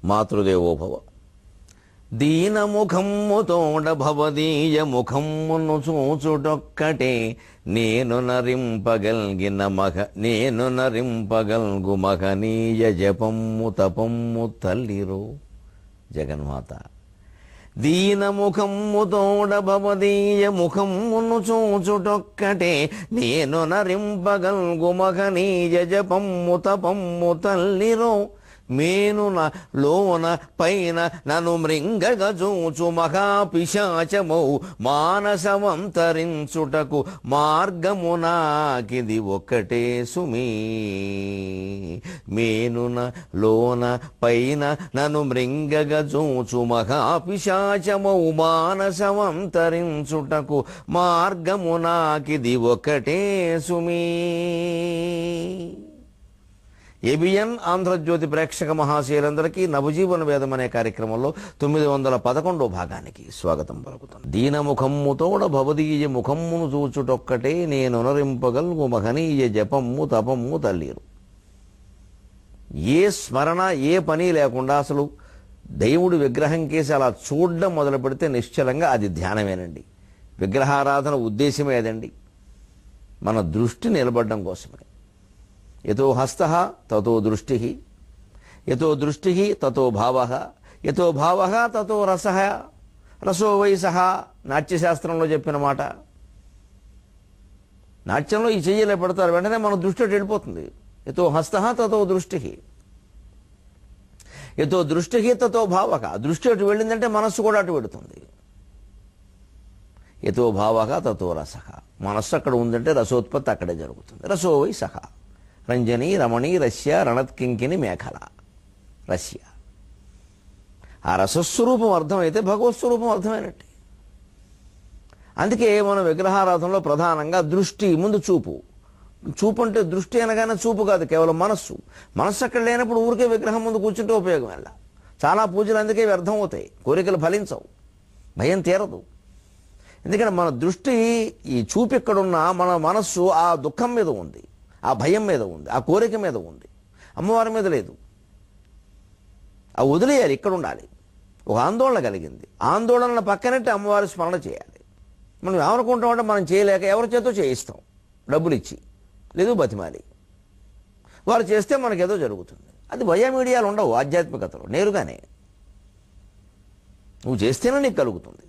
మాతృదేవోభవ. దీనముఖమ్ముతోడ భవదీయ ముఖమ్మును చూచుటొక్కటే నేను నరింపగల్గు మహనీయ జపమ్ము తపమ్ము తల్లిరో జగన్మాత. దీనముఖమ్ముతోడ భవదీయ ముఖమ్మును చూచుటొక్కటే నేను నరింపగల్గు మహనీయ జపమ్ము తపమ్ము తల్లిరో. మేనున లోన పైన నను మృంగగ చూచు మహాపిశాచమౌ మానసమంతరించుటకు మార్గమునాకిది ఒక్కటే సుమీ. మేనున లోన పైన నను మృంగగ చూచు మహాపిశాచమౌ మానసమంతరించుటకు మార్గమునాకిది ఒక్కటే సుమీ. ఏబిఎన్ ఆంధ్రజ్యోతి ప్రేక్షక మహాశయులందరికీ నవజీవన వేదం అనే కార్యక్రమంలో 911వ భాగానికి స్వాగతం పలుకుతాం. దీనముఖమ్ముతోడ భవదీయ ముఖమ్మును చూచుటొక్కటే నేను నరింపగల్గు మహనీయ జపమ్ము తపమ్ము తల్లిరు. ఏ స్మరణ ఏ పని లేకుండా అసలు దేవుడి విగ్రహం కేసి అలా చూడడం మొదలు పెడితే నిశ్చలంగా అది ధ్యానమేనండి. విగ్రహారాధన ఉద్దేశమే అదండి, మన దృష్టి నిలబడడం కోసమే. యతో హస్తః తతో దృష్టిః, యతో దృష్టిః తతో భావః, యతో భావః తతో రసః, రసో వై సః. నాట్యశాస్త్రంలో చెప్పిన మాట. నాట్యంలో ఈ చెయ్యలే పెడతారు, వెంటనే మన దృష్టి అటు వెళ్ళిపోతుంది. యతో హస్తః తతో దృష్టిః, యతో దృష్టిః తతో భావః. దృష్టి అటు వెళ్ళిందంటే మనస్సు కూడా అటు వెళుతుంది. యతో భావః తతో రసః. మనస్సు అక్కడ ఉందంటే రసోత్పత్తి అక్కడే జరుగుతుంది. రసో వై సః. రంజని రమణి రస్య రణత్కింకిని మేఖల రస్య. ఆ రసస్వరూపం అర్థమైతే భగవత్ స్వరూపం అర్థమైనట్టే. అందుకే మన విగ్రహారాధనలో ప్రధానంగా దృష్టి ముందు చూపు. చూపు అంటే దృష్టి అనగానే చూపు కాదు, కేవలం మనస్సు. మనస్సు అక్కడ లేనప్పుడు ఊరికే విగ్రహం ముందు కూర్చుంటే ఉపయోగం వెళ్ళ. చాలా పూజలు అందుకే వ్యర్థం అవుతాయి, కోరికలు ఫలించవు, భయం తీరదు. ఎందుకంటే మన దృష్టి ఈ చూపు ఎక్కడున్నా మన మనస్సు ఆ దుఃఖం మీద ఉంది, ఆ భయం మీద ఉంది, ఆ కోరిక మీద ఉంది, అమ్మవారి మీద లేదు. ఆ వదిలేయాలి, ఇక్కడ ఉండాలి. ఒక ఆందోళన కలిగింది, ఆందోళన పక్కనట్టు అమ్మవారి స్మరణ చేయాలి. మనం ఏమనుకుంటామంటే మనం చేయలేక ఎవరి చేతో చేయిస్తాం, డబ్బులు ఇచ్చి, లేదు బతిమాలి. వారు చేస్తే మనకేదో జరుగుతుంది. అది వయా మీడియాలు ఉండవు ఆధ్యాత్మికతలో, నేరుగానే నువ్వు చేస్తేనే నీకు కలుగుతుంది.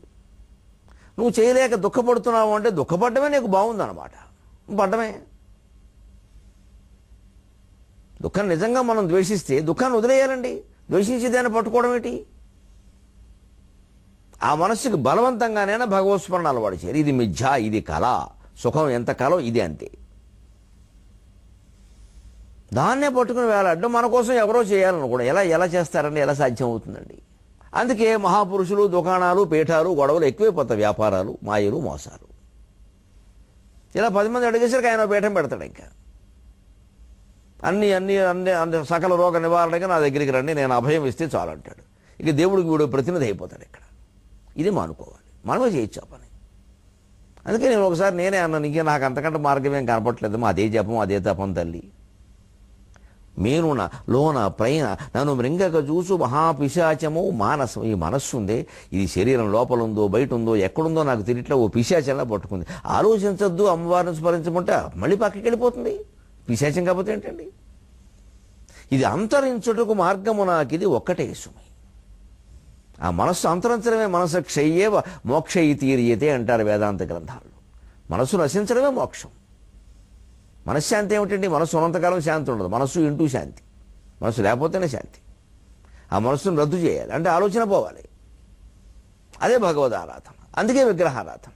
నువ్వు చేయలేక దుఃఖపడుతున్నావు అంటే దుఃఖపడ్డమే నీకు బాగుందన్నమాట, పడ్డమే. దుఃఖం నిజంగా మనం ద్వేషిస్తే దుఃఖాన్ని వదిలేయాలండి. ద్వేషించి దాన్ని పట్టుకోవడం ఏంటి? ఆ మనస్సుకి బలవంతంగానైనా భగవత్ స్మరణ అలవాటు చేయాలి. ఇది మిథ్య, ఇది కళ, సుఖం ఎంత కలో ఇది అంతే. దాన్నే పట్టుకుని వేలాడడం మన కోసం ఎవరో చేయాలనుకోండి. ఎలా చేస్తారండి? ఎలా సాధ్యం అవుతుందండి? అందుకే మహాపురుషులు, దుకాణాలు, పీఠాలు, గొడవలు ఎక్కువైపోతాయి. వ్యాపారాలు, మాయలు, మోసాలు. ఇలా 10 మంది అడిగేసరికి ఆయన పీఠం పెడతాడు. ఇంకా అన్ని సకల రోగ నివారణగా నా దగ్గరికి రండి, నేను అభయం ఇస్తే చాలు అంటాడు. ఇక దేవుడికి వీడు ప్రతినిధి అయిపోతాడు ఇక్కడ. ఇది మానుకోవాలి, మనమే చేయొచ్చు ఆ పని. అందుకే నేను ఒకసారి నేనే అన్నా, నీకే నాకు అంతకంటే మార్గం ఏం కనపట్లేదు, అదే జపం అదే తపం తల్లి. మేనున లోన పైన నన్ను మృంగక చూసు మహాపిశాచము మానసం. ఈ మనస్సు ఉందే, ఇది శరీరం లోపల ఉందో బయట ఉందో ఎక్కడుందో నాకు తెలియట్లా, ఓ పిశాచంలా పట్టుకుంది. ఆలోచించద్దు, అమ్మవారిని స్మరించమంటే మళ్ళీ పక్కకి వెళ్ళిపోతుంది. పిశాచం కాకపోతే ఏంటండి? ఇది అంతరించుటకు మార్గము నాకిది ఒక్కటే సుమి. ఆ మనస్సు అంతరించడమే మనసు క్షయ్యేవ మోక్షయితీరియతే అంటారు వేదాంత గ్రంథాల్లో. మనస్సు నశించడమే మోక్షం. మనశ్శాంతి ఏమిటండి? మనస్సు ఉన్నంతకాలం శాంతి ఉండదు. మనస్సు ఇంటూ శాంతి, మనస్సు లేకపోతేనే శాంతి. ఆ మనస్సును రద్దు చేయాలి అంటే ఆలోచన పోవాలి. అదే భగవద్ ఆరాధన. అందుకే విగ్రహారాధన.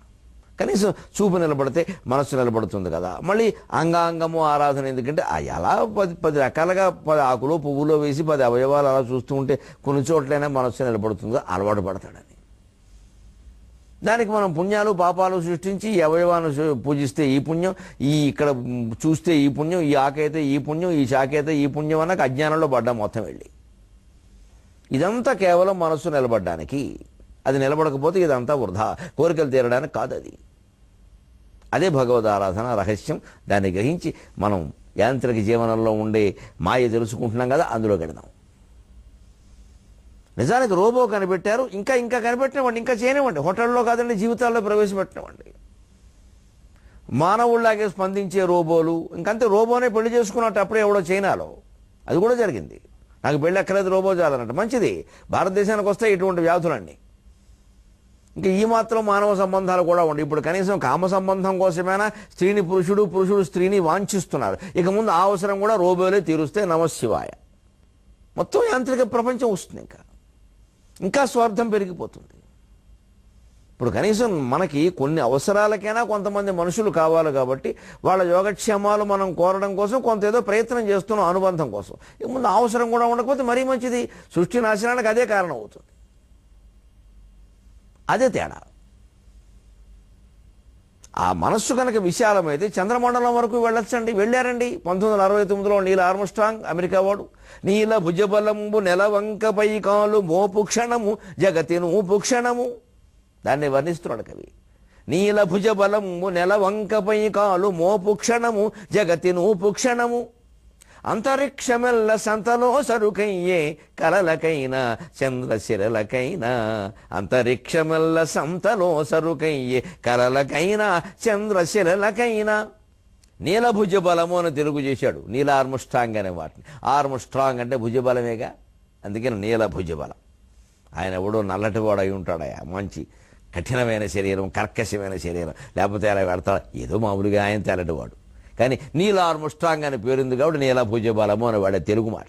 కనీసం చూపు నిలబడితే మనస్సు నిలబడుతుంది కదా. మళ్ళీ అంగాంగము ఆరాధన ఎందుకంటే ఎలా 10 రకాలుగా 10 ఆకులు పువ్వులో వేసి 10 అవయవాలు అలా చూస్తూ ఉంటే కొన్ని చోట్లైనా మనస్సు నిలబడుతుందో అలవాటు పడతాడని. దానికి మనం పుణ్యాలు పాపాలు సృష్టించి ఈ అవయవాన్ని పూజిస్తే ఈ పుణ్యం, ఈ ఇక్కడ చూస్తే ఈ పుణ్యం, ఈ ఆకైతే ఈ పుణ్యం, ఈ శాఖైతే ఈ పుణ్యం అన్నాక అజ్ఞానంలో పడ్డా మొత్తం వెళ్ళి. ఇదంతా కేవలం మనస్సు నిలబడ్డానికి. అది నిలబడకపోతే ఇదంతా వృధా, కోరికలు తీరడానికి కాదు అది. అదే భగవద్ ఆరాధన రహస్యం. దాన్ని గ్రహించి మనం యాంత్రిక జీవనంలో ఉండే మాయ తెలుసుకుంటున్నాం కదా, అందులో గెడదాం. నిజానికి రోబో కనిపెట్టారు, ఇంకా ఇంకా కనిపెట్టినవ్వండి, ఇంకా చేయనివ్వండి, హోటల్లో కాదండి జీవితాల్లో ప్రవేశపెట్టినవ్వండి. మానవుల్లాగే స్పందించే రోబోలు, ఇంకంతే రోబోనే పెళ్లి చేసుకున్నట్టు అప్పుడే ఎవడో చైనాలో అది కూడా జరిగింది. నాకు పెళ్ళి ఎక్కలేదు, రోబో చాలన్నట్టు. మంచిది, భారతదేశానికి వస్తే ఇటువంటి వ్యాధులన్నీ. ఇంకా ఈ మాత్రం మానవ సంబంధాలు కూడా ఉండి ఇప్పుడు కనీసం కామ సంబంధం కోసమైనా స్త్రీని పురుషుడు, పురుషుడు స్త్రీని వాంఛిస్తున్నారు. ఇక ముందు ఆ అవసరం కూడా రోబోలే తీరుస్తే నమశివాయ. మొత్తం యాంత్రిక ప్రపంచం వస్తుంది. ఇంకా స్వార్థం పెరిగిపోతుంది. ఇప్పుడు కనీసం మనకి కొన్ని అవసరాలకైనా కొంతమంది మనుషులు కావాలి కాబట్టి వాళ్ళ యోగక్షేమాలు మనం కోరడం కోసం కొంత ఏదో ప్రయత్నం చేస్తున్నాం, అనుబంధం కోసం. ఇక ముందు అవసరం కూడా ఉండకపోతే మరీ మంచిది. సృష్టి నాశనానికి అదే కారణం అవుతుంది. అదే తేడా. ఆ మనస్సు కనుక విశాలమైతే చంద్రమండలం వరకు వెళ్ళొచ్చండి. వెళ్ళారండి 1969లో నీల్ ఆర్మ్స్ట్రాంగ్, అమెరికా వాడు. నీల భుజబలంబు నెలవంకపై కాలు మోపు క్షణము జగతి నూపు క్షణము. దాన్ని వర్ణిస్తున్నాడు కవి. నీల భుజబలంబు నెలవంకపై కాలు మోపు క్షణము జగతి నూపు క్షణము. అంతరిక్షమెల్ల సంతలో సరుకయ్యే కలలకైనా చంద్రశిరలకైనా. అంతరిక్షమెల్ల సంతలో సరుకయ్యే కలలకైనా చంద్రశిరలకైనా. నీలభుజ బలము అని తెలుగు చేశాడు. నీల ఆర్మ్స్ట్రాంగ్ అనే వాటిని. ఆర్మ్స్ట్రాంగ్ అంటే భుజబలమేగా, అందుకని నీలభుజ బలం. ఆయన ఎవడో నల్లటివాడు అయి ఉంటాడయా, మంచి కఠినమైన శరీరం, కర్కశమైన శరీరం, లేకపోతే అలా పెడతాడు. ఏదో మామూలుగా ఆయన తెల్లటివాడు, కానీ నీల ఆర్మ్స్ట్రాంగ్ అని పేరుంది కాబట్టి నీలభుజ బలము అని వాడే తెలుగు మాట.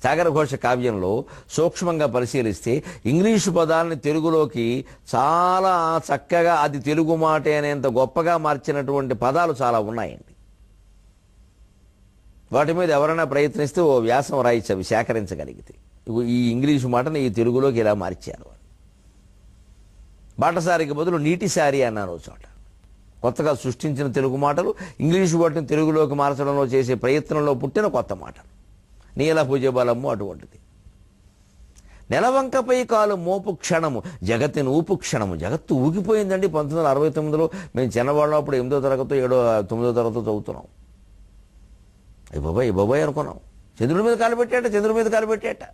సాగర ఘోష కావ్యంలో సూక్ష్మంగా పరిశీలిస్తే ఇంగ్లీషు పదాలని తెలుగులోకి చాలా చక్కగా అది తెలుగు మాట అనేంత గొప్పగా మార్చినటువంటి పదాలు చాలా ఉన్నాయండి. వాటి మీద ఎవరైనా ప్రయత్నిస్తే ఓ వ్యాసం రాయించి అవి సేకరించగలిగితే ఈ ఇంగ్లీషు మాటని ఈ తెలుగులోకి ఇలా మార్చారు. బాటసారికి బదులు నీటిసారి అన్నాను చోట. కొత్తగా సృష్టించిన తెలుగు మాటలు ఇంగ్లీషు వాటిని తెలుగులోకి మార్చడంలో చేసే ప్రయత్నంలో పుట్టిన కొత్త మాటలు. నీలభుజ బలము అటువంటిది. నెలవంకపై కాలు మోపు క్షణము జగత్తి ఊపు క్షణము. జగత్తు ఊగిపోయిందండి 1969లో. మేము చిన్నవాళ్ళం, అప్పుడు 8వ తరగతి 9వ తరగతి చదువుతున్నాం. బాబాయ్ అనుకున్నాం. చంద్రుడి మీద కాలు పెట్టేట, చంద్రుడి మీద కాలు పెట్టేట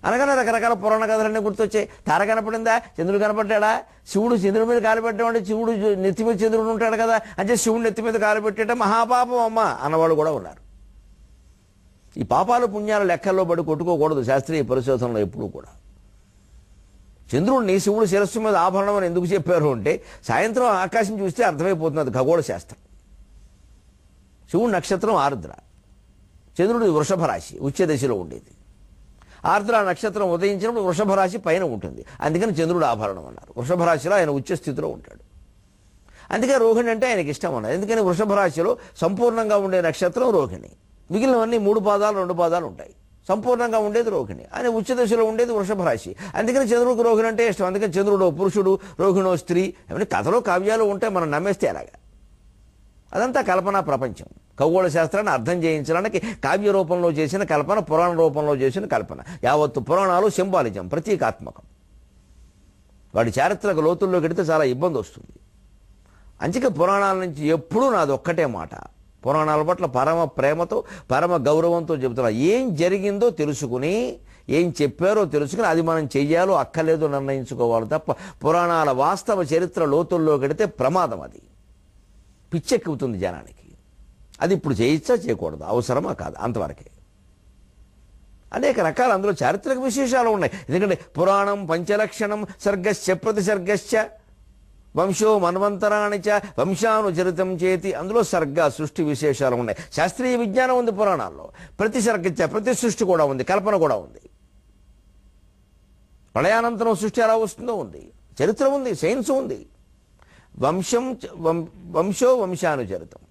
అనగానే రకరకాల పురాణ కథలన్నీ గుర్తొచ్చాయి. తార కనపడిందా, చంద్రుడు కనపడ్డా? శివుడు చంద్రుడి మీద కాలు పెట్టామంటే శివుడు నెత్తి మీద చంద్రుడు ఉంటాడు కదా, అంటే శివుడు నెత్తి మీద కాలు పెట్టేట మహాపాపం అమ్మ అన్నవాళ్ళు కూడా ఉన్నారు. ఈ పాపాలు పుణ్యాల లెక్కల్లో పడి కొట్టుకోకూడదు శాస్త్రీయ పరిశోధనలో ఎప్పుడూ కూడా. చంద్రుడిని శివుడు శిరస్సు మీద ఆభరణం అని ఎందుకు చెప్పారు అంటే సాయంత్రం ఆకాశం చూస్తే అర్థమైపోతుంది, అది ఖగోళ శాస్త్రం. శివుడు నక్షత్రం ఆర్ద్ర, చంద్రుడి వృషభ రాశి ఉచ్చ దశలో ఉండేది. ఆర్ద్ర నక్షత్రం ఉదయించినప్పుడు వృషభ రాశి పైన ఉంటుంది, అందుకని చంద్రుడు ఆభరణం అన్నారు. వృషభ రాశిలో ఆయన ఉచ్చ స్థితిలో ఉంటాడు, అందుకే రోహిణి అంటే ఆయనకి ఇష్టం అన్నారు. ఎందుకని వృషభ రాశిలో సంపూర్ణంగా ఉండే నక్షత్రం రోహిణి, మిగిలినవన్నీ 3 పాదాలు 2 పాదాలు ఉంటాయి. సంపూర్ణంగా ఉండేది రోహిణి, ఆయన ఉచ్చ దశలో ఉండేది వృషభ రాశి. అందుకని చంద్రుడికి రోహిణి అంటే ఇష్టం. అందుకని చంద్రుడు పురుషుడు, రోహిణో స్త్రీ. ఏమైనా కథలో కావ్యాలు ఉంటే మనం నమ్మేస్తే ఎలాగా? అదంతా కల్పనా ప్రపంచం. ఖగోళ శాస్త్రాన్ని అర్థం చేయించడానికి కావ్య రూపంలో చేసిన కల్పన, పురాణ రూపంలో చేసిన కల్పన. యావత్తు పురాణాలు సింబాలిజం, ప్రతీకాత్మకం. వాడి చారిత్రక లోతుల్లోకి వెడితే చాలా ఇబ్బంది వస్తుంది. అందుకే పురాణాల నుంచి ఎప్పుడూ నాది ఒక్కటే మాట, పురాణాల పట్ల పరమ ప్రేమతో పరమ గౌరవంతో చెబుతున్నా. ఏం జరిగిందో తెలుసుకుని, ఏం చెప్పారో తెలుసుకుని అది మనం చెయ్యాలో అక్కర్లేదో నిర్ణయించుకోవాలి తప్ప పురాణాల వాస్తవ చరిత్ర లోతుల్లోకి వెడితే ప్రమాదం. అది పిచ్చెక్కుతుంది జనానికి. అది ఇప్పుడు చేయొచ్చా చేయకూడదు, అవసరమా కాదు, అంతవరకే. అనేక రకాల అందులో చారిత్రక విశేషాలు ఉన్నాయి. ఎందుకంటే పురాణం పంచలక్షణం సర్గశ్చ ప్రతిసర్గశ్చ వంశో మన్వంతరాణిచ వంశానుచరితం చేతి. అందులో సర్గ సృష్టి విశేషాలు ఉన్నాయి. శాస్త్రీయ విజ్ఞానం ఉంది పురాణాల్లో. ప్రతి సర్గచ్చ ప్రతి సృష్టి కూడా ఉంది, కల్పన కూడా ఉంది. ప్రళయానంతరం సృష్టి ఎలా వస్తుందో ఉంది, చరిత్ర ఉంది, సైన్స్ ఉంది. వంశో వంశానుచరితం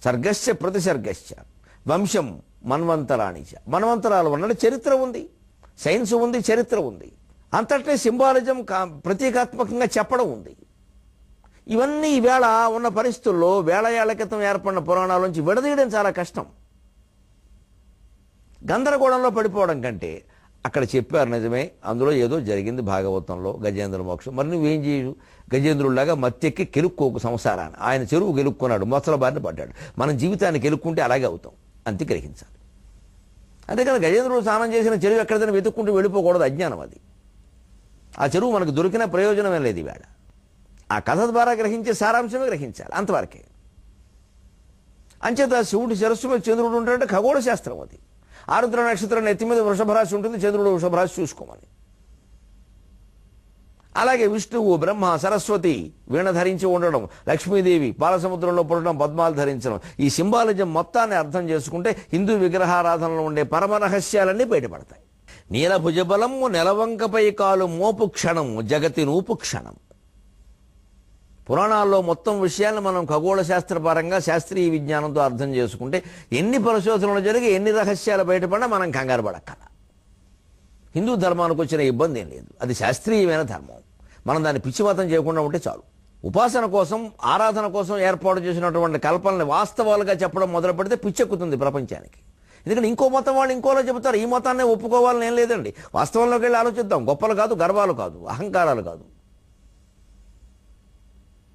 సర్గశ్చ ప్రతిసర్గశ్చ వంశం మన్వంతరాణిచ. మన్వంతరాలు ఉన్నట్టు చరిత్ర ఉంది, సైన్స్ ఉంది, చరిత్ర ఉంది. అంతటే సింబాలిజం ప్రతీకాత్మకంగా చెప్పడం ఉంది. ఇవన్నీ ఈవేళ ఉన్న పరిస్థితుల్లో వేల ఏళ్ల క్రితం ఏర్పడిన పురాణాల నుంచి విడదీయడం చాలా కష్టం. గందరగోళంలో పడిపోవడం కంటే అక్కడ చెప్పారు నిజమే, అందులో ఏదో జరిగింది భాగవతంలో గజేంద్ర మోక్షం. మరి నువ్వేం చేయు? గజేంద్రుడిలాగా మత్తెక్కి కెలుక్కోకు సంసారాన్ని. ఆయన చెరువు గెలుక్కున్నాడు, మొసల బారిన పడ్డాడు. మనం జీవితాన్ని గెలుక్కుంటే అలాగే అవుతాం, అంతే గ్రహించాలి. అంతేకాదు గజేంద్రుడు స్నానం చేసిన చెరువు ఎక్కడిదైనా వెతుక్కుంటూ వెళ్ళిపోకూడదు, అజ్ఞానం అది. ఆ చెరువు మనకు దొరికిన ప్రయోజనమే లేదు ఈవేళ. ఆ కథ ద్వారా గ్రహించే సారాంశమే గ్రహించాలి, అంతవరకే. అంచేత శివుడి శిరస్సు మీద చంద్రుడు ఉంటాడంటే ఖగోళ శాస్త్రం అది. ఆరుద్ర నక్షత్రం ఎత్తి మీద వృషభరాశి ఉంటుంది, చంద్రుడు వృషభరాశి చూసుకోమని. అలాగే విష్ణువు, బ్రహ్మ, సరస్వతి వీణ ధరించి ఉండడం, లక్ష్మీదేవి పాలసముద్రంలో పుట్టడం, పద్మాలు ధరించడం, ఈ సింబాలిజం మొత్తాన్ని అర్థం చేసుకుంటే హిందూ విగ్రహారాధనలో ఉండే పరమ రహస్యాలన్నీ బయటపడతాయి. నీలభుజబలము నెలవంకపై కాలు మోపు క్షణము జగతి నూపు క్షణం. పురాణాల్లో మొత్తం విషయాలను మనం ఖగోళ శాస్త్రపరంగా శాస్త్రీయ విజ్ఞానంతో అర్థం చేసుకుంటే ఎన్ని పరిశోధనలు జరిగి ఎన్ని రహస్యాలు బయటపడినా మనం కంగారు పడక్కల. హిందూ ధర్మానికి వచ్చిన ఇబ్బంది ఏం లేదు, అది శాస్త్రీయమైన ధర్మం. మనం దాన్ని పిచ్చివాతం చేయకుండా ఉంటే చాలు. ఉపాసన కోసం, ఆరాధన కోసం ఏర్పాటు చేసినటువంటి కల్పనని వాస్తవాలుగా చెప్పడం మొదలు పెడితే పిచ్చెక్కుతుంది ప్రపంచానికి. ఎందుకంటే ఇంకో మతం వాళ్ళు ఇంకోలా చెబుతారు, ఈ మతాన్ని ఒప్పుకోవాలని ఏం లేదండి. వాస్తవంలోకి వెళ్ళి ఆలోచిద్దాం. గొప్పలు కాదు, గర్వాలు కాదు, అహంకారాలు కాదు.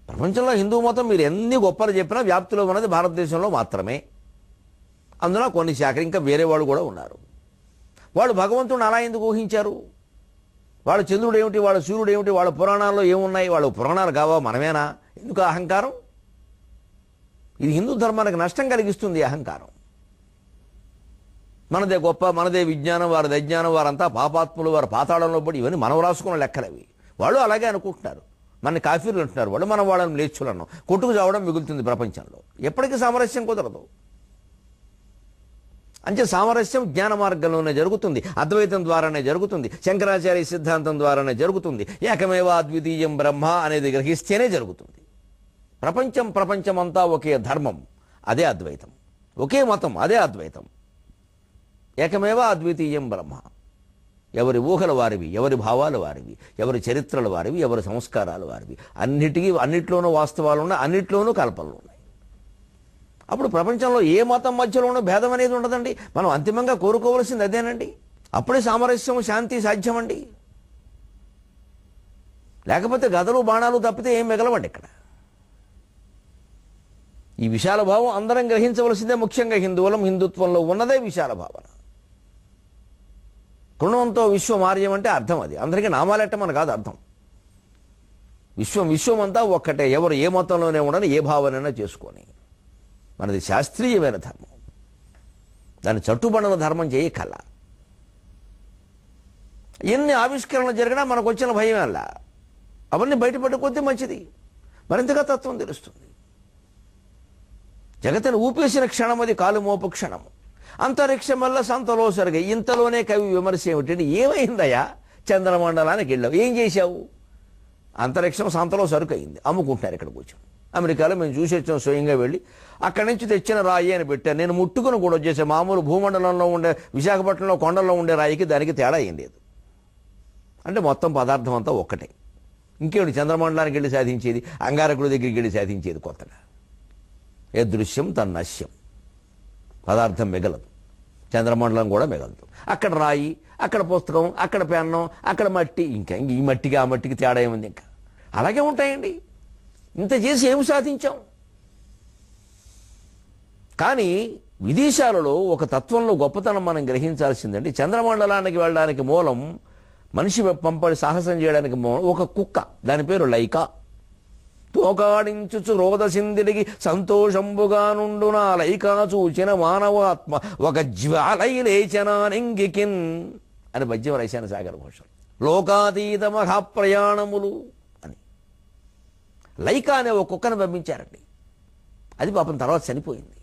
ప్రపంచంలో హిందూ మతం మీరు ఎన్ని గొప్పలు చెప్పినా వ్యాప్తిలో ఉన్నది భారతదేశంలో మాత్రమే. అందులో కొన్ని శాఖలు ఇంకా వేరే వాళ్ళు కూడా ఉన్నారు. వాళ్ళు భగవంతుడిని అలా ఎందుకు ఊహించారు? వాళ్ళ చంద్రుడు ఏమిటి, వాళ్ళ సూర్యుడు ఏమిటి, వాళ్ళ పురాణాల్లో ఏమున్నాయి? వాళ్ళ పురాణాలు కావా, మనమేనా? ఎందుకు అహంకారం? ఇది హిందూ ధర్మానికి నష్టం కలిగిస్తుంది అహంకారం. మనదే గొప్ప, మనదే విజ్ఞానం, వారిది అజ్ఞానం, వారంతా పాపాత్ములు, వారు పాతాళంలో పడి, ఇవన్నీ మనం రాసుకున్న లెక్కలవి. వాళ్ళు అలాగే అనుకుంటున్నారు. మన కాఫీలు అంటున్నారు వాళ్ళు, మనం వాళ్ళని లేచులు అన్నాం. కొట్టుకు చావడం మిగులుతుంది ప్రపంచంలో. ఎప్పటికీ సామరస్యం కుదరదు. అంటే సామరస్యం జ్ఞాన మార్గంలోనే జరుగుతుంది, అద్వైతం ద్వారానే జరుగుతుంది, శంకరాచార్య సిద్ధాంతం ద్వారానే జరుగుతుంది. ఏకమేవ అద్వితీయం బ్రహ్మ అనేది గ్రహిస్తేనే జరుగుతుంది. ప్రపంచమంతా ఒకే ధర్మం, అదే అద్వైతం. ఒకే మతం, అదే అద్వైతం. ఏకమేవ అద్వితీయం బ్రహ్మ. ఎవరి ఊహల వారివి, ఎవరి భావాలు వారివి, ఎవరి చరిత్రలు వారివి, ఎవరి సంస్కారాలు వారివి. అన్నిట్లోనూ వాస్తవాలు ఉన్నాయి, అన్నిట్లోనూ కల్పనలు ఉన్నాయి. అప్పుడు ప్రపంచంలో ఏ మతం మధ్యలోనూ భేదం అనేది ఉండదండి. మనం అంతిమంగా కోరుకోవలసింది అదేనండి. అప్పుడే సామరస్యం, శాంతి సాధ్యమండి. లేకపోతే గదలు, బాణాలు తప్పితే ఏం మిగలవండి ఇక్కడ. ఈ విశాల భావం అందరం గ్రహించవలసిందే. ముఖ్యంగా హిందుత్వంలో ఉన్నదే విశాల భావన. కృణవంతో విశ్వమార్యం అంటే అర్థం అది. అందరికీ నామాలెట్టమని కాదు అర్థం. విశ్వం అంతా ఒక్కటే. ఎవరు ఏ మతంలోనే ఉండని, ఏ భావనైనా చేసుకొని. మనది శాస్త్రీయమైన ధర్మం. దాన్ని చట్టుబడిన ధర్మం చేయకల. ఎన్ని ఆవిష్కరణలు జరిగినా మనకు వచ్చిన భయం అలా, అవన్నీ బయటపడుకొద్ది మంచిది. మరింతగా తత్వం తెలుస్తుంది. జగతిని ఊపేసిన క్షణం అది కాలుమోపు క్షణము. అంతరిక్షం వల్ల సంతలో సరిగా. ఇంతలోనే కవి విమర్శ ఏమిటంటే, ఏమైందయ్యా చంద్రమండలానికి వెళ్ళావు, ఏం చేశావు? అంతరిక్షం సంతలో సరుకు అయింది, అమ్ముకుంటున్నారు ఇక్కడ కూర్చొని. అమెరికాలో మేము చూసి వచ్చాం, స్వయంగా వెళ్ళి అక్కడి నుంచి తెచ్చిన రాయి అని పెట్టాను. నేను ముట్టుకుని కూడా వచ్చేసే. మామూలు భూమండలంలో ఉండే, విశాఖపట్నంలో కొండల్లో ఉండే రాయికి దానికి తేడా ఏం లేదు. అంటే మొత్తం పదార్థం అంతా ఒక్కటే. ఇంకేమిటి చంద్రమండలానికి వెళ్ళి సాధించేది, అంగారకుడి దగ్గరికి వెళ్ళి సాధించేది కొత్తగా. ఏ దృశ్యం తన్నశ్యం. పదార్థం మిగలదు, చంద్రమండలం కూడా మిగలదు. అక్కడ రాయి, అక్కడ పుస్తకం, అక్కడ పెన్నం, అక్కడ మట్టి. ఇంకా ఈ మట్టికి ఆ మట్టికి తేడా ఏముంది? ఇంకా అలాగే ఉంటాయండి. ఇంత చేసి ఏమి సాధించాం? కానీ విదేశాలలో ఒక తత్వంలో గొప్పతనం మనం గ్రహించాల్సిందండి. చంద్రమండలానికి వెళ్ళడానికి మూలం, మనిషి పంపడి సాహసం చేయడానికి మూలం ఒక కుక్క. దాని పేరు లైకా. తోకాడించుచు రోదసిందిడికి సంతోషంబుగా నుండునా లైకా చూచిన మానవాత్మ ఒక జ్వాలై లేచనానింగికిన్ అని పద్యం రాశాను సాగర భాషలో. లోకాతీత మహాప్రయాణములు అని లైకా అనే ఒక కుక్కను పంపించారండి. అది పాపం తర్వాత చనిపోయింది.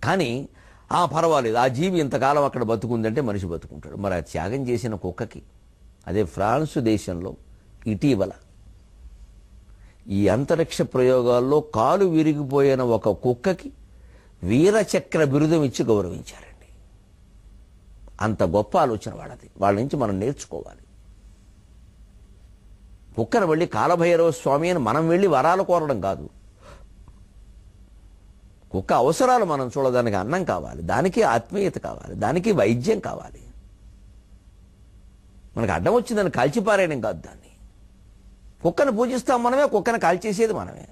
కానీ పర్వాలేదు, ఆ జీవి ఇంతకాలం అక్కడ బతుకుందంటే మనిషి బతుకుంటాడు. మరి ఆ త్యాగం చేసిన కుక్కకి, అదే ఫ్రాన్సు దేశంలో ఇటీవల ఈ అంతరిక్ష ప్రయోగాల్లో కాలు విరిగిపోయిన ఒక కుక్కకి వీరచక్ర బిరుదం ఇచ్చి గౌరవించారండి. అంత గొప్ప ఆలోచన వాళ్ళది. వాళ్ళ నుంచి మనం నేర్చుకోవాలి. కుక్కను వెళ్ళి కాలభైరవ స్వామి అని మనం వెళ్ళి వరాలు కోరడం కాదు. కుక్క అవసరాలు మనం చూడడానికి అన్నం కావాలి, దానికి ఆత్మీయత కావాలి, దానికి వైద్యం కావాలి. మనకు అడ్డం వచ్చిందని కాల్చిపారేయడం కాదు. దాన్ని కుక్కను పూజిస్తాం మనమే, కుక్కను కాల్చేసేది మనమే.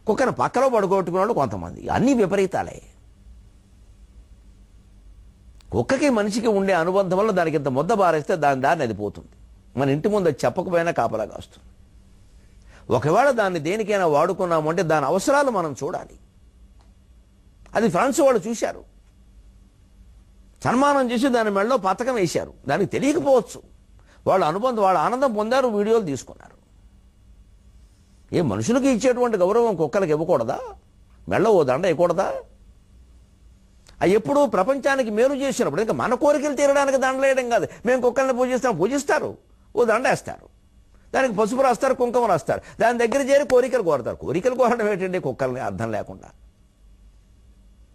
కుక్కను పక్కలో పడుకోట్టుకున్నాడు కొంతమంది. అన్నీ విపరీతాలే. కుక్కకి మనిషికి ఉండే అనుబంధం వల్ల దానికి ఇంత ముద్ద బారేస్తే దాన్ని అది పోతుంది. మన ఇంటి ముందు అది చెప్పకపోయినా కాపలా కాస్తుంది. ఒకవేళ దాన్ని దేనికైనా వాడుకున్నాము అంటే దాని అవసరాలు మనం చూడాలి. అది ఫ్రాన్స్ వాళ్ళు చూశారు, సన్మానం చేసి దాని మెడలో పతకం వేశారు. దానికి తెలియకపోవచ్చు, వాళ్ళ అనుబంధం, వాళ్ళ ఆనందం పొందారు, వీడియోలు తీసుకున్నారు. మనుషులకి ఇచ్చేటువంటి గౌరవం కుక్కలకి ఇవ్వకూడదా? మెడలో ఓ దండ ఇవ్వకూడదా? అది ఎప్పుడూ ప్రపంచానికి మేలు చేసినప్పుడు, ఇంకా మన కోరికలు తీరడానికి దండలు వేయడం కాదు. మేము కుక్కల్ని పూజిస్తారు, ఓ దండ వేస్తారు, దానికి పసుపు రాస్తారు, కుంకుమ రాస్తారు, దాని దగ్గర చేరి కోరికలు కోరతారు. కోరికలు కోరడం ఏంటండి? కుక్కల్ని అర్థం లేకుండా.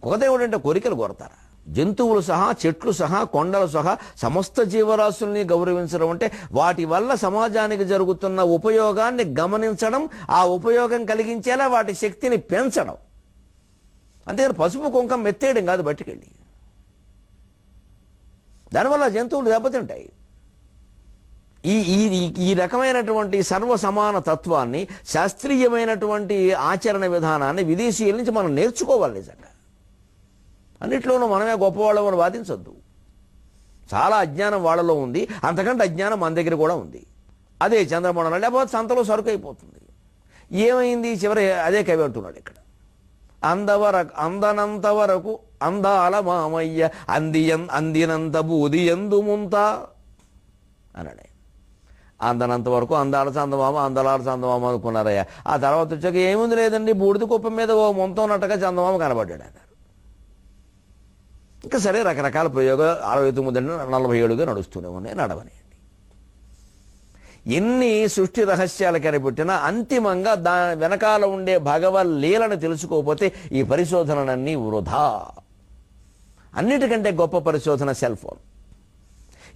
కుక్కదేవుడు అంటే కోరికలు కోరతారా? జంతువులు సహా, చెట్లు సహా, కొండలు సహా సమస్త జీవరాశుల్ని గౌరవించడం అంటే వాటి వల్ల సమాజానికి జరుగుతున్న ఉపయోగాన్ని గమనించడం, ఆ ఉపయోగం కలిగించేలా వాటి శక్తిని పెంచడం. అంతేగాని పసుపు కుంకం మెత్తేయడం కాదు బయటికెళ్ళి. దానివల్ల జంతువులు దెబ్బతింటాయి. ఈ రకమైనటువంటి సర్వ సమాన తత్వాన్ని, శాస్త్రీయమైనటువంటి ఆచరణ విధానాన్ని విదేశీయుల నుంచి మనం నేర్చుకోవాలి. నిజంగా అన్నిట్లోనూ మనమే గొప్పవాళ్ళమని వాదించొద్దు. చాలా అజ్ఞానం వాళ్ళలో ఉంది, అంతకంటే అజ్ఞానం మన దగ్గర కూడా ఉంది. అదే చంద్రమండలం, లేకపోతే సంతలో సరుకు అయిపోతుంది. ఏమైంది చివరి? అదే కవి అంటున్నాడు ఇక్కడ, అందనంత వరకు అందాల మామయ్య అందినంత బూది ఎందు ముంత అన్నాడు. అందనంత వరకు అందాల చందమామ, అందలాల చందమామ అనుకున్నారయ్యా. ఆ తర్వాత వచ్చాక ఏముంది లేదండి, బూడిద కుప్ప మీద ఓ మొంతం ఉన్నట్టుగా చందమామ కనబడ్డాడు అన్నారు. ఇంకా సరే, రకరకాల ప్రయోగాలు 69 47గా నడుస్తూనే ఉన్నాయి, నడవనియండి. ఎన్ని సృష్టి రహస్యాలు కనిపెట్టినా అంతిమంగా దాని వెనకాల ఉండే భగవత్ లీలను తెలుసుకోకపోతే ఈ పరిశోధనలన్నీ వృధా. అన్నిటికంటే గొప్ప పరిశోధన సెల్ ఫోన్.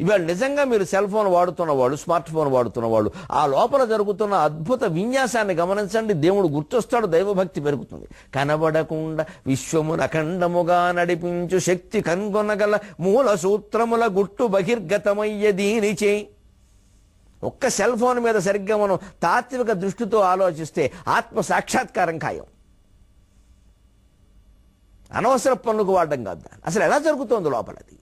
ఇవాళ నిజంగా మీరు సెల్ ఫోన్ వాడుతున్న వాళ్ళు, స్మార్ట్ ఫోన్ వాడుతున్న వాళ్ళు, ఆ లోపల జరుగుతున్న అద్భుత విన్యాసాన్ని గమనించండి. దేవుడు గుర్తొస్తాడు, దైవభక్తి పెరుగుతుంది. కనబడకుండా విశ్వమున అఖండముగా నడిపించు శక్తి కనుగొనగల మూల సూత్రముల గుట్టు బహిర్గతమయ్య దీనిచే. ఒక్క సెల్ ఫోన్ మీద సరిగ్గా మనం తాత్విక దృష్టితో ఆలోచిస్తే ఆత్మ సాక్షాత్కారం ఖాయం. అనవసర పనులకు వాడడం కాదు. అసలు ఎలా జరుగుతోంది లోపలది?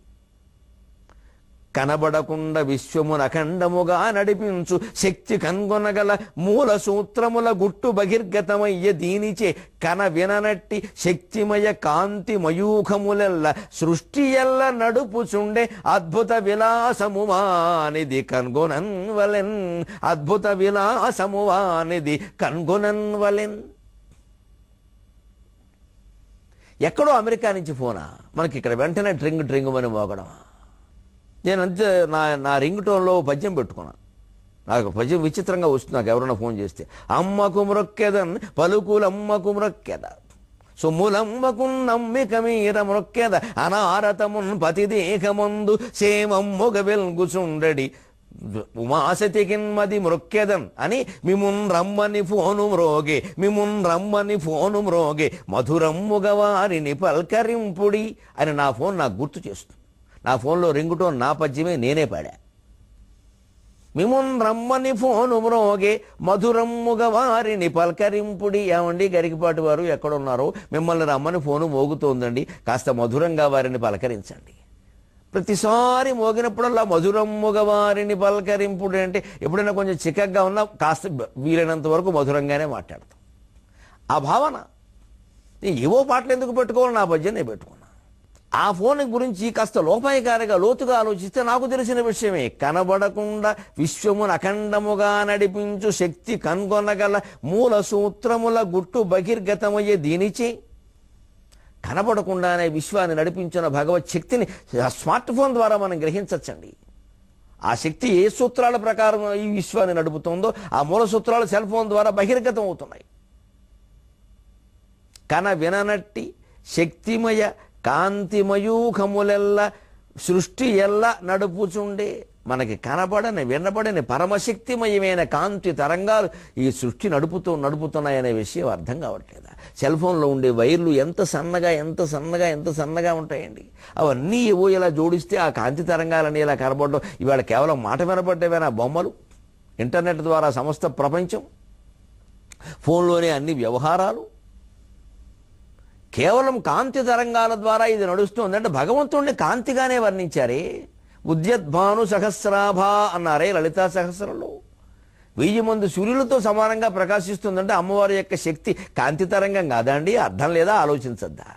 కనబడకుండా విశ్వమున అఖండముగా నడిపించు శక్తి కనుగొనగల మూల సూత్రముల గుట్టు బహిర్గతమయ్య దీనిచే కన విననట్టి శక్తిమయ కాంతి మయూఖములెల్ల సృష్టి ఎల్ల నడుపుచుండే అద్భుత విలాసమువానిది కన్గొనన్వలెన్. అద్భుత విలాసమువానిది కన్గొనన్వలెన్. ఎక్కడో అమెరికా నుంచి ఫోనా, మనకి ఇక్కడ వెంటనే డ్రింగ్ అని మోగడమా? నేను అంతే నా రింగ్ టోన్లో పద్యం పెట్టుకున్నాను. నాకు పద్యం విచిత్రంగా వస్తుంది. నాకు ఎవరైనా ఫోన్ చేస్తే, అమ్మకు మ్రొక్కెదన్ పలుకులమ్మకు మ్రొక్కెద సొమ్ములమ్మకు నమ్మిక మీర మ్రొక్కెద అనారతమున్ పతిదేహమందు సేమమ్మొగ వెల్గుచుండడి ఉమాసతికిన్మది మ్రొక్కెదన్ అని మిమున్ రమ్మని ఫోను మ్రోగే మధురమ్ముగ వారిని పల్కరింపుడి అని నా ఫోన్ నాకు గుర్తు చేస్తుంది. నా ఫోన్లో రింగ్ టోన్ నా పద్యమే, నేనే పాడా. మిమున్ రమ్మని ఫోను మ్రోగే మధురమ్ముగ వారిని పల్కరింపుడి. ఏమండి గరికిపాటి వారు ఎక్కడున్నారో, మిమ్మల్ని రమ్మని ఫోను మోగుతోందండి, కాస్త మధురంగా వారిని పలకరించండి. ప్రతిసారి మోగినప్పుడల్లా మధురమ్ముగ వారిని పలకరింపుడి అంటే ఎప్పుడైనా కొంచెం చిక్కగా ఉన్నా కాస్త వీలైనంత వరకు మధురంగానే మాట్లాడతాం. ఆ భావన. ఏవో పాటలు ఎందుకు పెట్టుకోవాలి, నా పద్యం నేను పెట్టుకున్నాను. ఆ ఫోన్ గురించి కాస్త లోపాయకారిగా లోతుగా ఆలోచిస్తే నాకు తెలిసిన విషయమే. కనబడకుండా విశ్వమును అఖండముగా నడిపించు శక్తి కనుగొనగల మూల సూత్రముల గుట్టు బహిర్గతమయ్యే దీనిచే. కనబడకుండానే విశ్వాన్ని నడిపించిన భగవత్ శక్తిని స్మార్ట్ ఫోన్ ద్వారా మనం గ్రహించవచ్చండి. ఆ శక్తి ఏ సూత్రాల ప్రకారం ఈ విశ్వాన్ని నడుపుతుందో ఆ మూల సూత్రాలు సెల్ ఫోన్ ద్వారా బహిర్గతం అవుతున్నాయి. కన విననట్టి శక్తిమయ కాంతిమయూఖములెల్ల సృష్టి ఎల్ల నడుపుచుండే. మనకి కనబడని వినబడని పరమశక్తిమయమైన కాంతి తరంగాలు ఈ సృష్టి నడుపుతున్నాయనే విషయం అర్థం కావట్లేదా? సెల్ ఫోన్లో ఉండే వైర్లు ఎంత సన్నగా ఉంటాయండి. అవన్నీ ఏవో ఇలా జోడిస్తే ఆ కాంతి తరంగాలని ఇలా కనబడడం. ఇవాళ కేవలం మాట వినబడ్డవేనా బొమ్మలు? ఇంటర్నెట్ ద్వారా సమస్త ప్రపంచం, ఫోన్లోనే అన్ని వ్యవహారాలు. కేవలం కాంతి తరంగాల ద్వారా ఇది నడుస్తుంది అంటే భగవంతుణ్ణి కాంతిగానే వర్ణించారే. ఉద్యద్భాను సహస్రాభ అన్నారే లలితా సహస్రంలో. 1000 మంది సూర్యులతో సమానంగా ప్రకాశిస్తుందంటే అమ్మవారి యొక్క శక్తి కాంతి తరంగం కాదా అండి? అర్థం లేదా? ఆలోచించద్దా?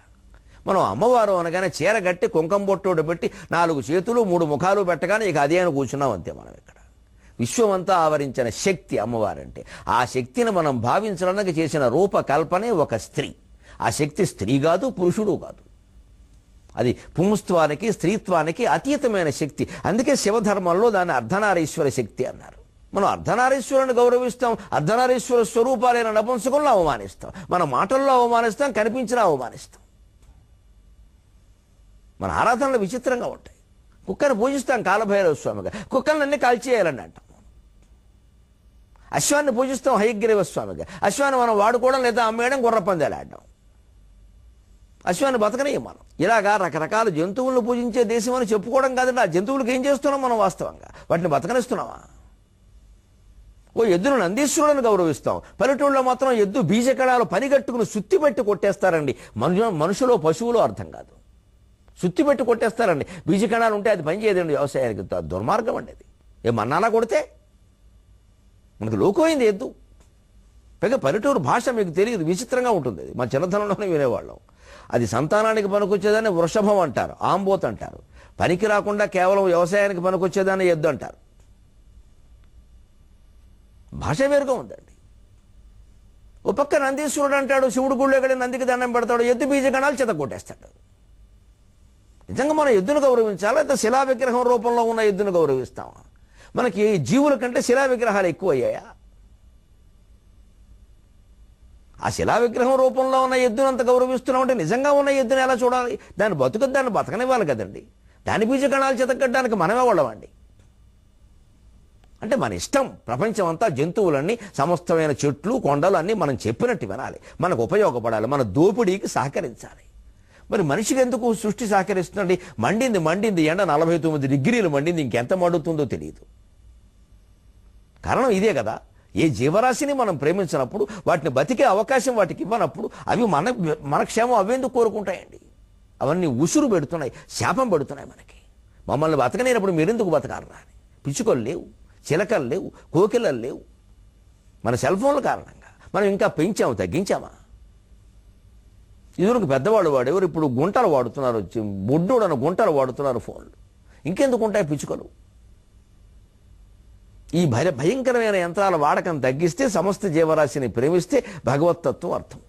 మనం అమ్మవారు అనగానే చీర గట్టి కుంకం బొట్టోడు పెట్టి 4 చేతులు 3 ముఖాలు పెట్టగానే ఇక అదే అని కూర్చున్నాం అంతే. మనం ఇక్కడ విశ్వమంతా ఆవరించిన శక్తి అమ్మవారంటే. ఆ శక్తిని మనం భావించడానికి చేసిన రూపకల్పనే ఒక స్త్రీ. ఆ శక్తి స్త్రీ కాదు, పురుషుడు కాదు. అది పుంస్త్వానికి స్త్రీత్వానికి అతీతమైన శక్తి. అందుకే శివధర్మంలో దాన్ని అర్ధనారీశ్వర శక్తి అన్నారు. మనం అర్ధనారీశ్వరుని గౌరవిస్తాం, అర్ధనారీశ్వర స్వరూపాలైన నపుంసకులను అవమానిస్తాం, మన మాటల్లో అవమానిస్తాం, కనిపించినా అవమానిస్తాం. మన ఆరాధనలు విచిత్రంగా ఉంటాయి. కుక్కను పూజిస్తాం కాలభైరవ స్వామిగా, కుక్కలన్నీ కాల్చేయాలని అంటాం. అశ్వాన్ని పూజిస్తాం హయగ్రీవ స్వామిగా, అశ్వాన్ని మనం వాడుకోవడం లేదా అమ్మేయడం, గుర్ర పందాలు ఆడడం. అశ్వాన్ని బతకనీయం మనం. ఇలాగా రకరకాల జంతువులను పూజించే దేశం అని చెప్పుకోవడం కాదండి. ఆ జంతువులకు ఏం చేస్తున్నాం మనం? వాస్తవంగా వాటిని బతకనిస్తున్నామా? ఓ ఎద్దును నందీశ్వరులను గౌరవిస్తాం, పల్లెటూళ్ళలో మాత్రం ఎద్దు బీజకణాలు పనిగట్టుకుని సుత్తి పెట్టి కొట్టేస్తారండి. మనుషులో పశువులో అర్థం కాదు. సుత్తి పెట్టి కొట్టేస్తారండి. బీజకణాలు ఉంటే అది పనిచేయదండి వ్యవసాయానికి. దుర్మార్గం అండి అది. మన్నాలా కొడితే మనకు లోకమైంది ఎద్దు. పైగా పల్లెటూరు భాష మీకు తెలియదు, విచిత్రంగా ఉంటుంది. అది మా చిన్నతనంలోనే వినేవాళ్ళం. అది సంతానానికి పనికొచ్చేదాన్ని వృషభం అంటారు, ఆంబోత్ అంటారు. పనికి రాకుండా కేవలం వ్యవసాయానికి పనికొచ్చేదాన్ని ఎద్దు అంటారు. భాష వేరుగా ఉందండి. ఓ పక్క నందీశ్వరుడు అంటాడు, శివుడు గుళ్ళో ఎక్కడ నందికి దండం పెడతాడు, ఎద్దు బీజగణాలు చెతకొట్టేస్తాడు. నిజంగా మనం ఎద్దును గౌరవించాలి, అయితే శిలా విగ్రహం రూపంలో ఉన్న ఎద్దును గౌరవిస్తామా? మనకి జీవుల కంటే శిలా విగ్రహాలు ఎక్కువ అయ్యాయా? ఆ శిలా విగ్రహం రూపంలో ఉన్న ఎద్దును అంత గౌరవిస్తున్నామంటే నిజంగా ఉన్న ఎద్దును ఎలా చూడాలి? దాన్ని దాన్ని బతకనివ్వాలి కదండి. దాని బీజగణాలు చెతకట్టడానికి మనమే వాళ్ళమండి. అంటే మన ఇష్టం. ప్రపంచం అంతా జంతువులన్నీ, సమస్తమైన చెట్లు కొండలు అన్నీ మనం చెప్పినట్టు వినాలి, మనకు ఉపయోగపడాలి, మన దోపిడీకి సహకరించాలి. మరి మనిషికి ఎందుకు సృష్టి సహకరిస్తుందండి? మండింది ఎండ 49 డిగ్రీలు మండింది, ఇంకెంత మండుతుందో తెలియదు. కారణం ఇదే కదా. ఏ జీవరాశిని మనం ప్రేమించినప్పుడు, వాటిని బతికే అవకాశం వాటికి ఇవ్వనప్పుడు అవి మన క్షేమం అవేందుకు కోరుకుంటాయండి? అవన్నీ ఉసురు పెడుతున్నాయి, శాపం పెడుతున్నాయి మనకి. మమ్మల్ని బతకనేటప్పుడు మీరెందుకు బతకాలరా అని. పిచ్చుకలు లేవు, చిలకలు లేవు, కోకిలలు లేవు. మన సెల్ ఫోన్ల కారణంగా మనం ఇంకా పెంచాము, తగ్గించామా? ఇదివరకు పెద్దవాళ్ళు వాడేవారు, ఇప్పుడు గుంటలు వాడుతున్నారు, బొడ్డోడన గుంటలు వాడుతున్నారు ఫోన్లు. ఇంకెందుకు ఉంటాయి పిచ్చుకలు? ఈ భయంకరమైన యంత్రాల వాడకం తగ్గిస్తే, సమస్త జీవరాశిని ప్రేమిస్తే భగవత్తత్వం అర్థం.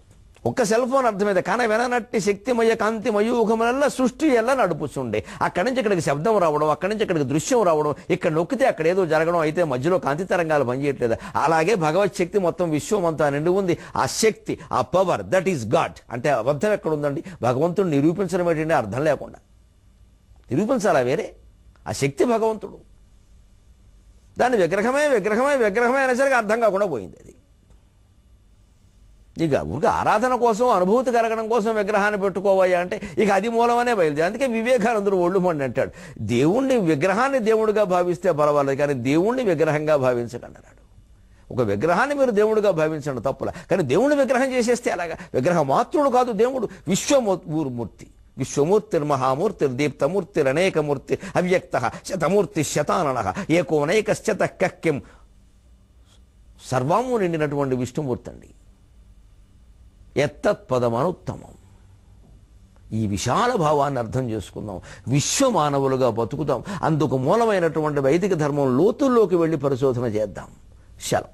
ఒక్క సెల్ ఫోన్ అర్థమైతే కానీ వెననట్టి శక్తిమయ కాంతిమయూఖములల్లా సృష్టి ఎలా నడుపుతుండే. అక్కడి నుంచి ఇక్కడికి శబ్దం రావడం, అక్కడి నుంచి ఇక్కడికి దృశ్యం రావడం, ఇక్కడ నొక్కితే అక్కడ ఏదో జరగడం, అయితే మధ్యలో కాంతి తరంగాలు పనిచేయట్లేదు. అలాగే భగవత్ శక్తి మొత్తం విశ్వం అంతా నిండి ఉంది. ఆ శక్తి, ఆ పవర్, దట్ ఈస్ గాడ్. అంటే అబద్ధం ఎక్కడ ఉందండి? భగవంతుడు నిరూపించడం ఏంటంటే అర్థం లేకుండా నిరూపించాలా వేరే? ఆ శక్తి భగవంతుడు. దాన్ని విగ్రహమే అనేసరికి అర్థం కాకుండా పోయింది. అది ఇక ఊరికి ఆరాధన కోసం, అనుభూతి కలగడం కోసం విగ్రహాన్ని పెట్టుకోవయ్యా అంటే ఇక అది మూలమనే బయలుదేరి. అందుకే వివేకానందుడు ఒళ్ళు మండి అంటాడు, దేవుణ్ణి విగ్రహాన్ని దేవుడిగా భావిస్తే పర్వాలేదు, కానీ దేవుణ్ణి విగ్రహంగా భావించకండి అన్నాడు. ఒక విగ్రహాన్ని మీరు దేవుడిగా భావించండి తప్పులా, కానీ దేవుణ్ణి విగ్రహం చేసేస్తే అలాగా? విగ్రహ మాత్రుడు కాదు దేవుడు, విశ్వమూర్తి. విశ్వమూర్తిర్మహామూర్తిర్ దీప్తమూర్తిరనేకమూర్తి అవ్యక్త శతమూర్తి శతానన ఏకోనైకశ్చత కక్యం. సర్వము నిండినటువంటి విష్ణుమూర్తి అండి. ఎత్తత్పదమనుత్తమం. ఈ విశాల భావాన్ని అర్థం చేసుకుందాం, విశ్వమానవులుగా బతుకుతాం. అందుకు మూలమైనటువంటి వైదిక ధర్మం లోతుల్లోకి వెళ్ళి పరిశోధన చేద్దాం. సెలవు.